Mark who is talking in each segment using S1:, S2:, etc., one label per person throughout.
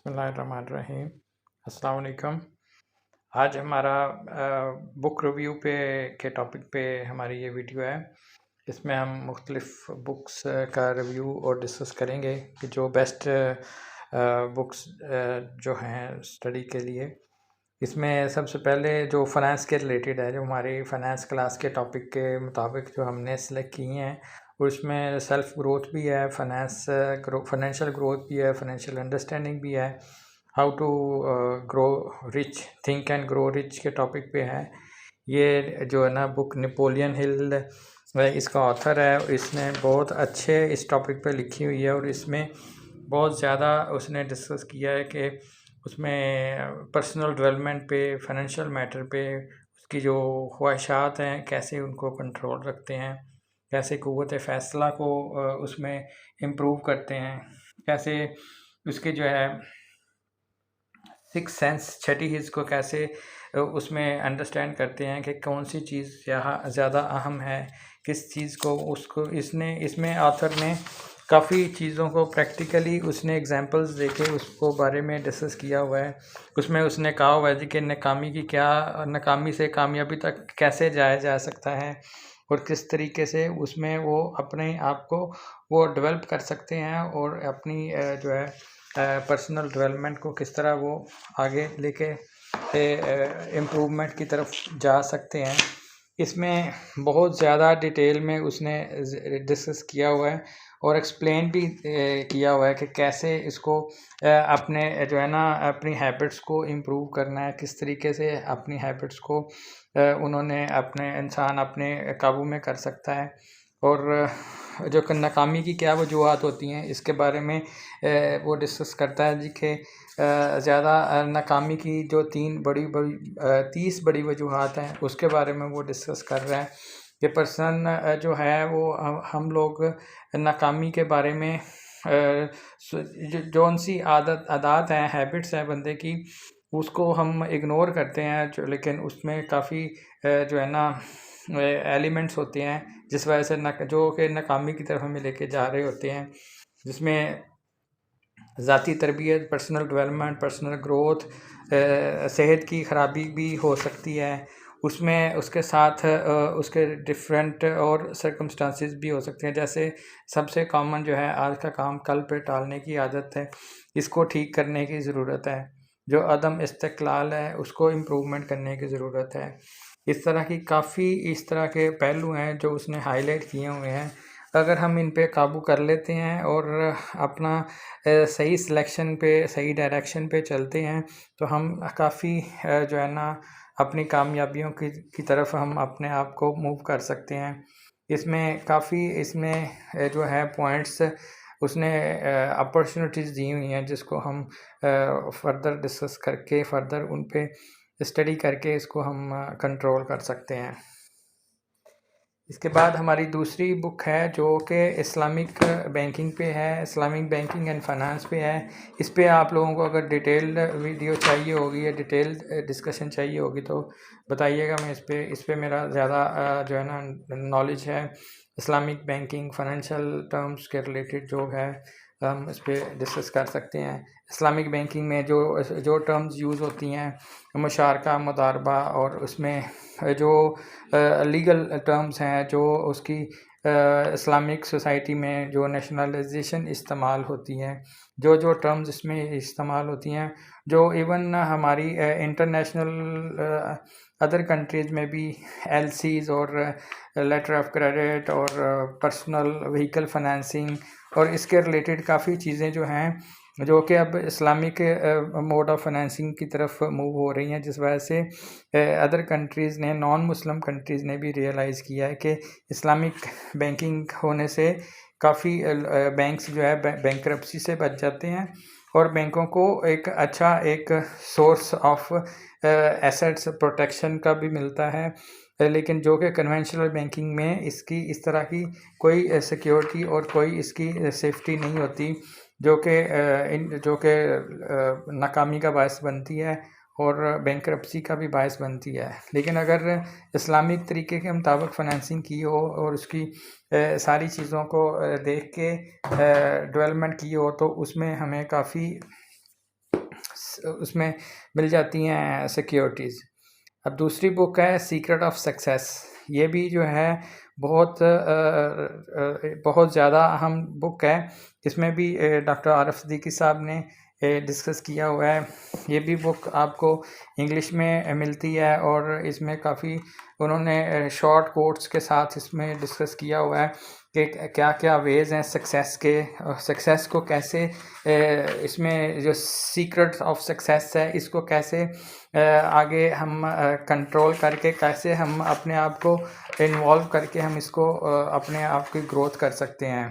S1: बिस्मिल्लाहिर्रहमानिर्रहीम। अस्सलाम वालेकुम। आज हमारा बुक रिव्यू के टॉपिक पे हमारी ये वीडियो है। इसमें हम मुख्तलिफ़ बुक्स का रिव्यू और डिस्कस करेंगे कि जो बेस्ट बुक्स जो हैं स्टडी के लिए। इसमें सबसे पहले जो फ़ाइनेंस के रिलेटेड है, जो हमारी फ़ाइनेंस क्लास के टॉपिक के मुताबिक जो हमने सेलेक्ट किए हैं, उसमें सेल्फ ग्रोथ भी है, फाइनेंशियल ग्रोथ भी है, फाइनेंशियल अंडरस्टैंडिंग भी है, how to grow rich, think and grow rich के टॉपिक पे है। ये जो है ना बुक नेपोलियन हिल इसका ऑथर है, इसने बहुत अच्छे इस टॉपिक पे लिखी हुई है और इसमें बहुत ज़्यादा उसने डिस्कस किया है कि उसमें पर्सनल डेवलपमेंट पे, फाइनेंशियल मैटर पे उसकी जो ख्वाहिशात हैं कैसे उनको कंट्रोल रखते हैं, कैसे क़ुव्वत फ़ैसला को उसमें इम्प्रूव करते हैं, कैसे उसके जो है सिक्स सेंस, छठी हिस्स को कैसे उसमें अंडरस्टैंड करते हैं कि कौन सी चीज़ यहाँ ज़्यादा अहम है, किस चीज़ को उसको इसमें ऑथर ने काफ़ी चीज़ों को प्रैक्टिकली उसने एग्जांपल्स देके उसको बारे में डिस्कस किया हुआ है। उसमें उसने कहा हुआ है कि नाकामी से कामयाबी तक कैसे जाया जा सकता है और किस तरीके से उसमें वो अपने आप को वो डेवलप कर सकते हैं और अपनी जो है पर्सनल डेवलपमेंट को किस तरह वो आगे लेके इम्प्रूवमेंट की तरफ जा सकते हैं। इसमें बहुत ज़्यादा डिटेल में उसने डिस्कस किया हुआ है और एक्सप्लेन भी किया हुआ है कि कैसे इसको अपने जो है ना अपनी हैबिट्स को इम्प्रूव करना है, किस तरीके से अपनी हैबिट्स को उन्होंने इंसान अपने काबू में कर सकता है और जो नाकामी की क्या वजूहत होती हैं इसके बारे में वो डिस्कस करता है जी कि ज़्यादा नाकामी की जो 30 बड़ी वजूहत हैं उसके बारे में वो डिस्कस कर रहा है कि पर्सन जो है वो हम लोग नाकामी के बारे में जौन सी आदत हैं, हैबिट्स हैं बंदे की, उसको हम इग्नोर करते हैं लेकिन उसमें काफ़ी जो है ना एलिमेंट्स होते हैं जिस वजह से जो कि नाकामी की तरफ हमें लेके जा रहे होते हैं, जिसमें ज़ाती तरबियत, पर्सनल डेवलपमेंट, पर्सनल ग्रोथ, सेहत की ख़राबी भी हो सकती है उसमें, उसके साथ उसके डिफरेंट और सर्कमस्टांसेस भी हो सकते हैं। जैसे सबसे कॉमन जो है आज का काम कल पे टालने की आदत है, इसको ठीक करने की ज़रूरत है। जो अदम इस्तिक़लाल है उसको इम्प्रूवमेंट करने की ज़रूरत है। इस तरह के पहलू हैं जो उसने हाईलाइट किए हुए हैं। अगर हम इन पे काबू कर लेते हैं और अपना सही सिलेक्शन पे, सही डायरेक्शन पे चलते हैं तो हम काफ़ी जो है ना अपनी कामयाबियों की तरफ हम अपने आप को मूव कर सकते हैं। इसमें जो है पॉइंट्स उसने अपॉर्चुनिटीज़ दी हुई हैं जिसको हम फर्दर डिस्कस करके फर्दर उन पे स्टडी करके इसको हम कंट्रोल कर सकते हैं। इसके बाद हमारी दूसरी बुक है जो कि इस्लामिक बैंकिंग पे है, इस्लामिक बैंकिंग एंड फाइनेंस पे है। इस पे आप लोगों को अगर डिटेल्ड वीडियो चाहिए होगी या डिटेल्ड डिस्कशन चाहिए होगी तो बताइएगा। मैं इस पे मेरा ज़्यादा जो है ना नॉलेज है। इस्लामिक बैंकिंग फाइनेंशियल टर्म्स के रिलेटेड जो है हम इस पे डिस्कस कर सकते हैं। इस्लामिक बैंकिंग में जो टर्म्स यूज़ होती हैं, मुशारका, मुदारबा, और उसमें जो लीगल टर्म्स हैं जो उसकी इस्लामिक सोसाइटी में जो नेशनलाइजेशन इस्तेमाल होती हैं, जो टर्म्स इसमें इस्तेमाल होती हैं, जो इवन हमारी इंटरनेशनल अदर कंट्रीज़ में भी एलसीज़ और लेटर ऑफ क्रेडिट और पर्सनल व्हीकल फाइनेंसिंग और इसके रिलेटेड काफ़ी चीज़ें जो हैं जो कि अब इस्लामिक मोड ऑफ फाइनेंसिंग की तरफ मूव हो रही हैं, जिस वजह से अदर कंट्रीज़ ने, नॉन मुस्लिम कंट्रीज़ ने भी रियलाइज़ किया है कि इस्लामिक बैंकिंग होने से काफ़ी बैंक्स जो है बैंकरप्सी से बच जाते हैं और बैंकों को एक सोर्स ऑफ एसेट्स प्रोटेक्शन का भी मिलता है। लेकिन जो कि कन्वेंशनल बैंकिंग में इसकी इस तरह की कोई सिक्योरिटी और कोई इसकी सेफ्टी नहीं होती, जो कि नाकामी का बायस बनती है और बैंकरप्सी का भी बायस बनती है। लेकिन अगर इस्लामिक तरीके के मुताबिक फाइनेंसिंग की हो और उसकी सारी चीज़ों को देख के डेवलपमेंट की हो तो उसमें हमें काफ़ी उसमें मिल जाती हैं सिक्योरिटीज़। अब दूसरी बुक है सीक्रेट ऑफ सक्सेस। ये भी जो है बहुत ज़्यादा अहम बुक है। इसमें भी डॉक्टर आरिफ सिद्दीकी साहब ने डिस्कस किया हुआ है। ये भी बुक आपको इंग्लिश में मिलती है और इसमें काफ़ी उन्होंने शॉर्ट कोट्स के साथ इसमें डिस्कस किया हुआ है कि क्या क्या वेज़ हैं सक्सेस के, सक्सेस को कैसे इसमें जो सीक्रेट ऑफ सक्सेस है इसको कैसे आगे हम कंट्रोल करके कैसे हम अपने आप को इन्वॉल्व करके हम इसको अपने आप की ग्रोथ कर सकते हैं।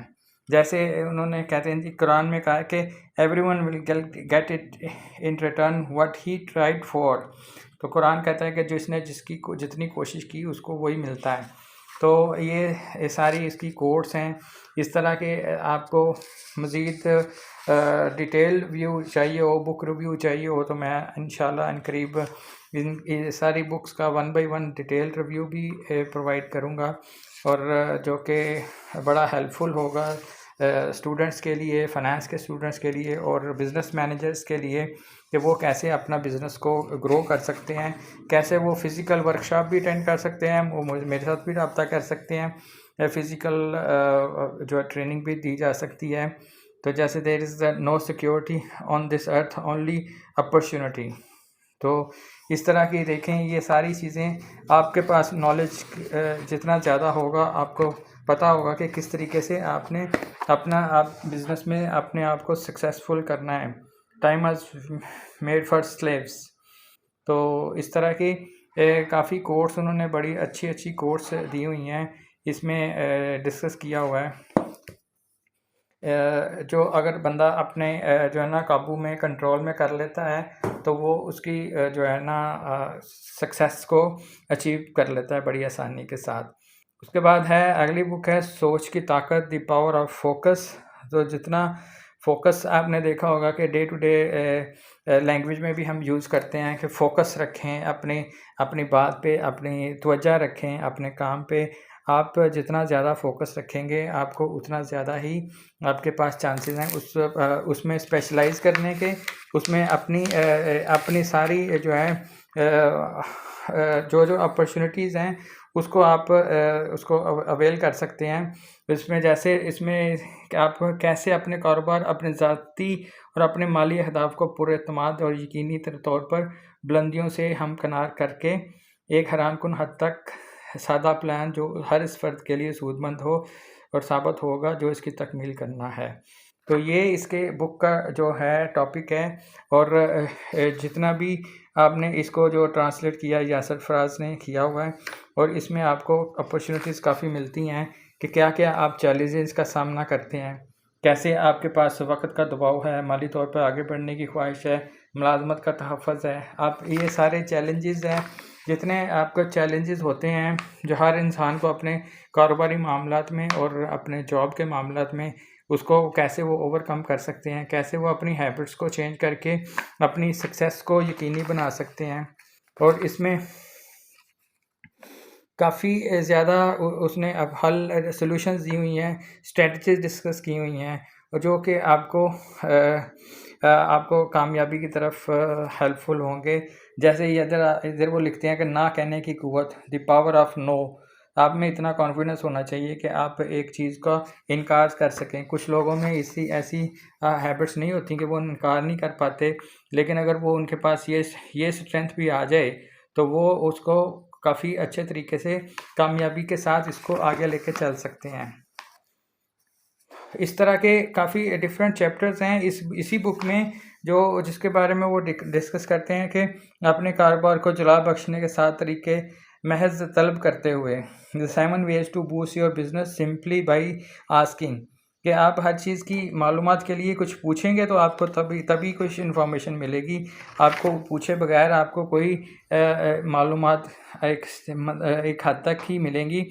S1: जैसे उन्होंने कहते हैं कि कुरान में कहा है कि everyone will get it in return what he tried for. तो कुरान कहता है कि जिसने जितनी कोशिश की उसको वही मिलता है। तो ये सारी इसकी कोट्स हैं। इस तरह के आपको मज़ीद डिटेल व्यू चाहिए हो, बुक रिव्यू चाहिए हो, तो मैं इंशाल्लाह अनकरीब ये सारी बुक्स का 1 बाय 1 डिटेल रिव्यू भी प्रोवाइड करूँगा और जो कि बड़ा हेल्पफुल होगा स्टूडेंट्स के लिए, फाइनेंस के स्टूडेंट्स के लिए और बिज़नेस मैनेजर्स के लिए कि वो कैसे अपना बिज़नेस को ग्रो कर सकते हैं, कैसे वो फ़िज़िकल वर्कशॉप भी अटेंड कर सकते हैं, वो मेरे साथ भी रब्ता कर सकते हैं, फ़िज़िकल जो ट्रेनिंग भी दी जा सकती है। तो जैसे there is no security on this earth only opportunity. तो इस तरह की देखें, ये सारी चीज़ें आपके पास नॉलेज जितना ज़्यादा होगा आपको पता होगा कि किस तरीके से आपने आप बिज़नेस में अपने आप को सक्सेसफुल करना है। Time has made for slaves. तो इस तरह की काफ़ी कोर्स उन्होंने बड़ी अच्छी कोर्स दी हुई हैं, इसमें डिस्कस किया हुआ है। जो अगर बंदा अपने जो है ना काबू में कंट्रोल में कर लेता है तो वो उसकी जो है ना सक्सेस को अचीव कर लेता है बड़ी आसानी के साथ। उसके बाद है अगली बुक है सोच की ताकत, द पावर ऑफ फोकस। तो जितना फोकस आपने देखा होगा कि डे टू डे लैंग्वेज में भी हम यूज़ करते हैं कि फ़ोकस रखें अपनी बात पे, अपनी तवज्जो रखें अपने काम पे। आप जितना ज़्यादा फोकस रखेंगे आपको उतना ज़्यादा ही आपके पास चांसेस हैं उसमें स्पेशलाइज़ करने के, उसमें अपनी सारी जो है जो अपॉर्चुनिटीज़ हैं उसको आप उसको अवेल कर सकते हैं। इसमें आप कैसे अपने कारोबार, अपने ज़ाती और अपने माली अहदाफ़ को पूरे एतमाद और यकीनी तौर पर बुलंदियों से हमकिनार करके एक हैरानकुन हद तक सादा प्लान जो हर इस फ़र्द के लिए सूदमंद हो और साबित होगा जो इसकी तकमील करना है। तो ये इसके बुक का जो है टॉपिक है। और जितना भी आपने इसको जो ट्रांसलेट किया यासर फराज ने किया हुआ है और इसमें आपको अपॉर्चुनिटीज़ काफ़ी मिलती हैं कि क्या क्या आप चैलेंजेस का सामना करते हैं, कैसे आपके पास वक्त का दबाव है, माली तौर पर आगे बढ़ने की ख्वाहिश है, मुलाजमत का तहफ़्फ़ुज़ है। आप ये सारे चैलेंजेस हैं, जितने आपके चैलेंजेस होते हैं जो हर इंसान को अपने कारोबारी मामलात में और अपने जॉब के मामलात में उसको कैसे वो ओवरकम कर सकते हैं, कैसे वो अपनी हैबिट्स को चेंज करके अपनी सक्सेस को यकीनी बना सकते हैं। और इसमें काफ़ी ज़्यादा उसने अब हल सॉल्यूशंस दी हुई हैं, स्ट्रेटजीज डिस्कस की हुई हैं और जो कि आपको कामयाबी की तरफ हेल्पफुल होंगे। जैसे इधर वो लिखते हैं कि ना कहने की क़ुव्वत, द पावर ऑफ नो। आप में इतना कॉन्फिडेंस होना चाहिए कि आप एक चीज़ का इनकार कर सकें। कुछ लोगों में ऐसी हैबिट्स नहीं होती कि वो इनकार नहीं कर पाते, लेकिन अगर वो उनके पास ये स्ट्रेंथ भी आ जाए तो वो उसको काफ़ी अच्छे तरीके से कामयाबी के साथ इसको आगे लेके चल सकते हैं। इस तरह के काफ़ी डिफरेंट चैप्टर्स हैं इसी बुक में जिसके बारे में वो डिस्कस करते हैं कि अपने कारोबार को जला बख्शने के 7 तरीके महज तलब करते हुए, the 7 ways to boost your business simply by asking. कि आप हर चीज़ की मालूमात के लिए कुछ पूछेंगे तो आपको तभी कुछ इन्फॉर्मेशन मिलेगी। आपको पूछे बगैर आपको कोई मालूमात एक हद तक ही मिलेंगी,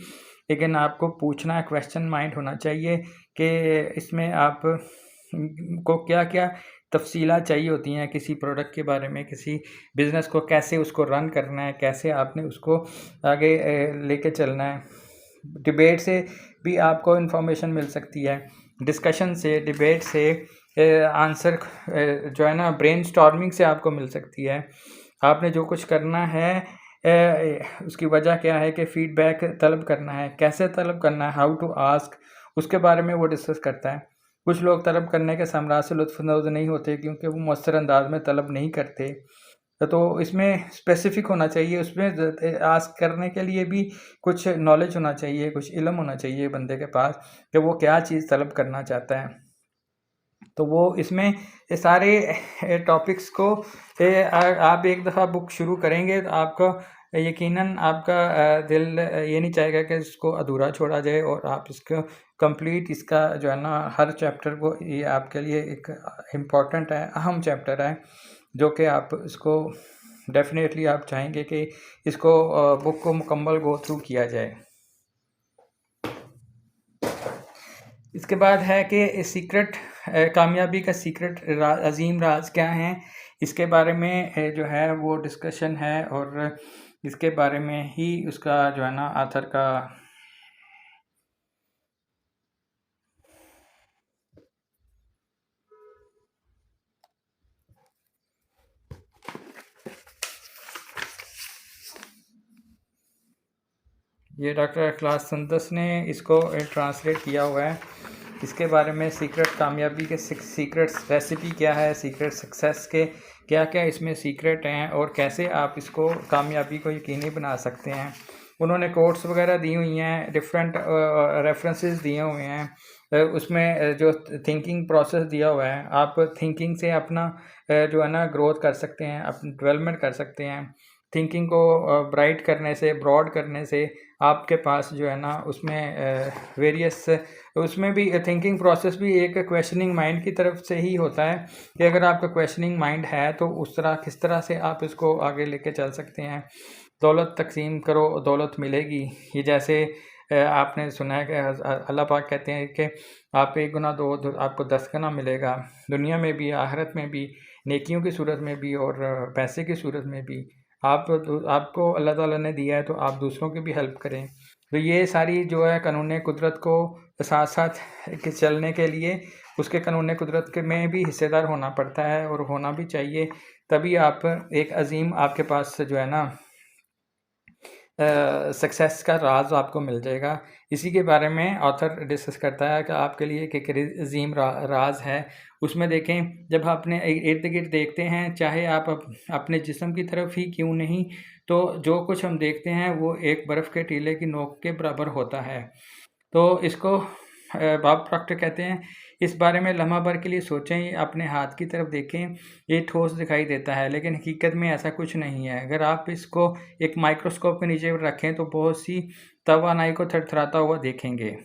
S1: लेकिन आपको पूछना, क्वेश्चन माइंड होना चाहिए कि इसमें आप को क्या-क्या तफ़सीलात चाहिए होती हैं किसी प्रोडक्ट के बारे में, किसी बिज़नेस को कैसे उसको रन करना है, कैसे आपने उसको आगे लेके चलना है। डिबेट से भी आपको इन्फॉर्मेशन मिल सकती है, डिस्कशन से, डिबेट से आंसर जो है ना ब्रेन स्टॉर्मिंग से आपको मिल सकती है। आपने जो कुछ करना है उसकी वजह क्या है कि फीडबैक तलब करना है, कैसे तलब करना है, हाउ टू आस्क, उसके बारे में वो डिस्कस करता है। कुछ लोग तलब करने के साम्राज्य से लुत्फ़अंदोज़ नहीं होते क्योंकि वो मौसर अंदाज में तलब नहीं करते। तो इसमें स्पेसिफिक होना चाहिए, उसमें आस्क करने के लिए भी कुछ नॉलेज होना चाहिए, कुछ इल्म होना चाहिए बंदे के पास कि वो क्या चीज़ तलब करना चाहता है। तो वो इसमें ये सारे टॉपिक्स को आप एक दफ़ा बुक शुरू करेंगे तो आपको यकीनन आपका दिल ये नहीं चाहेगा कि इसको अधूरा छोड़ा जाए, और आप इसको कंप्लीट, इसका जो है ना हर चैप्टर को, ये आपके लिए एक इम्पॉर्टेंट है, अहम चैप्टर है, जो कि आप इसको डेफिनेटली आप चाहेंगे कि इसको बुक को मुकम्मल गो थ्रू किया जाए। इसके बाद है कि सीक्रेट, कामयाबी का सीक्रेट अजीम राज क्या हैं, इसके बारे में जो है वो डिस्कशन है, और इसके बारे में ही उसका जो है ना आथर का ये डॉक्टर इखलास संदस ने इसको ट्रांसलेट किया हुआ है। इसके बारे में सीक्रेट कामयाबी के सीक्रेट रेसिपी क्या है, सीक्रेट सक्सेस के क्या क्या इसमें सीक्रेट हैं, और कैसे आप इसको कामयाबी को यकीनी बना सकते हैं। उन्होंने कोट्स वगैरह दी हुई हैं, डिफरेंट रेफरेंसेस दिए हुए हैं, उसमें जो थिंकिंग प्रोसेस दिया हुआ है, आप थिंकिंग से अपना जो है ना ग्रोथ कर सकते हैं, अपनी डेवलपमेंट कर सकते हैं। थिंकिंग को ब्राइट करने से, ब्रॉड करने से आपके पास जो है ना उसमें वेरियस, उसमें भी थिंकिंग प्रोसेस भी एक क्वेश्चनिंग माइंड की तरफ से ही होता है कि अगर आपका क्वेश्चनिंग माइंड है तो उस तरह किस तरह से आप इसको आगे लेके चल सकते हैं। दौलत तकसीम करो, दौलत मिलेगी। ये जैसे आपने सुना है कि अल्लाह पाक कहते हैं कि आप एक गुना दो तो आपको 10 गुना मिलेगा, दुनिया में भी, आखिरत में भी, नेकियों की सूरत में भी और पैसे की सूरत में भी। आपको अल्लाह ताला ने दिया है तो आप दूसरों की भी हेल्प करें। तो ये सारी जो है कानून कुदरत को साथ साथ के चलने के लिए उसके कानून कुदरत के में भी हिस्सेदार होना पड़ता है, और होना भी चाहिए, तभी आप एक अजीम आपके पास जो है ना सक्सेस का राज आपको मिल जाएगा। इसी के बारे में ऑथर डिस्कस करता है कि आपके लिए एक अजीम राज है। उसमें देखें, जब आपने इर्द गिर्द देखते हैं, चाहे आप अपने जिस्म की तरफ ही क्यों नहीं, तो जो कुछ हम देखते हैं वो एक बर्फ़ के टीले की नोक के बराबर होता है। तो इसको बॉब प्रॉक्टर कहते हैं, इस बारे में लम्हा भर के लिए सोचें, अपने हाथ की तरफ देखें, ये ठोस दिखाई देता है लेकिन हकीकत में ऐसा कुछ नहीं है। अगर आप इसको एक माइक्रोस्कोप के नीचे रखें तो बहुत सी तवानाई को थरथराता हुआ देखेंगे।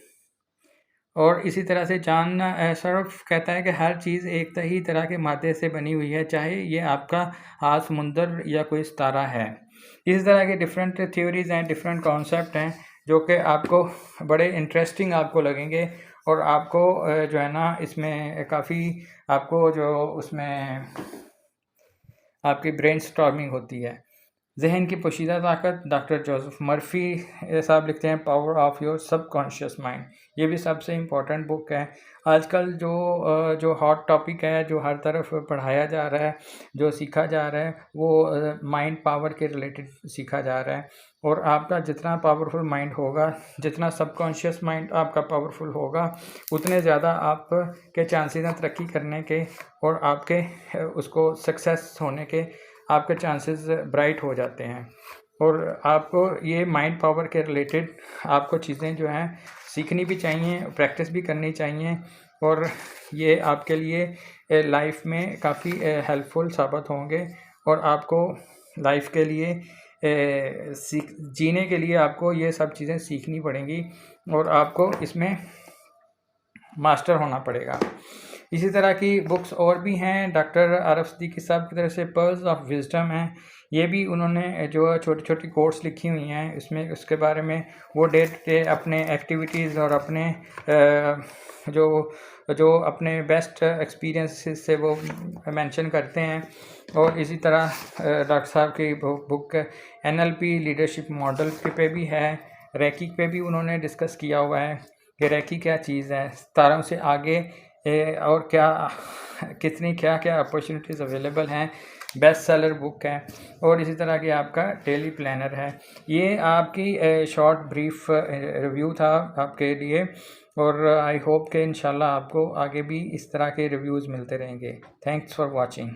S1: और इसी तरह से जॉन सर्फ कहता है कि हर चीज़ एक ही तरह के मादे से बनी हुई है, चाहे ये आपका हाथ समुंदर या कोई सितारा है। इस तरह के डिफरेंट थ्योरीज़ हैं, डिफरेंट कॉन्सेप्ट हैं, जो कि आपको बड़े इंटरेस्टिंग आपको लगेंगे, और आपको जो है ना इसमें काफ़ी आपको जो उसमें आपकी ब्रेन स्टॉर्मिंग होती है। ज़हन की पोशीदा ताकत, डॉक्टर जोसेफ मर्फ़ी साहब लिखते हैं power of your subconscious mind. ये भी सबसे इम्पोर्टेंट बुक है। आजकल जो हॉट टॉपिक है, जो हर तरफ पढ़ाया जा रहा है, जो सीखा जा रहा है, वो माइंड पावर के रिलेटेड सीखा जा रहा है। और आपका जितना पावरफुल माइंड होगा, जितना सबकॉन्शियस माइंड आपका पावरफुल होगा, उतने ज़्यादा आप के चांसेस हैं तरक्की करने के, और आपके उसको सक्सेस होने के आपके चांसेस ब्राइट हो जाते हैं। और आपको ये माइंड पावर के रिलेटेड आपको चीज़ें जो हैं सीखनी भी चाहिए, प्रैक्टिस भी करनी चाहिए, और ये आपके लिए लाइफ में काफ़ी हेल्पफुल साबित होंगे। और आपको लाइफ के लिए जीने के लिए आपको ये सब चीज़ें सीखनी पड़ेंगी, और आपको इसमें मास्टर होना पड़ेगा। इसी तरह की बुक्स और भी हैं, डॉक्टर आरफ सिद्दीकी साहब की तरफ से पर्ल्स ऑफ विजडम है। ये भी उन्होंने जो छोटी छोटी कोट्स लिखी हुई हैं, इसमें उसके बारे में वो डे टू डे अपने एक्टिविटीज़ और अपने जो जो अपने बेस्ट एक्सपीरियंस से वो मेंशन करते हैं। और इसी तरह डॉक्टर साहब की बुक NLP लीडरशिप मॉडल पे भी है, रैकी पे भी उन्होंने डिस्कस किया हुआ है कि रैकी क्या चीज़ है, 17 से आगे और क्या कितनी क्या क्या अपॉर्चुनिटीज़ अवेलेबल हैं, बेस्ट सेलर बुक है, और इसी तरह की आपका डेली प्लानर है। ये आपकी शॉर्ट ब्रीफ रिव्यू था आपके लिए, और आई होप कि इंशाल्लाह आपको आगे भी इस तरह के रिव्यूज़ मिलते रहेंगे। Thanks for watching.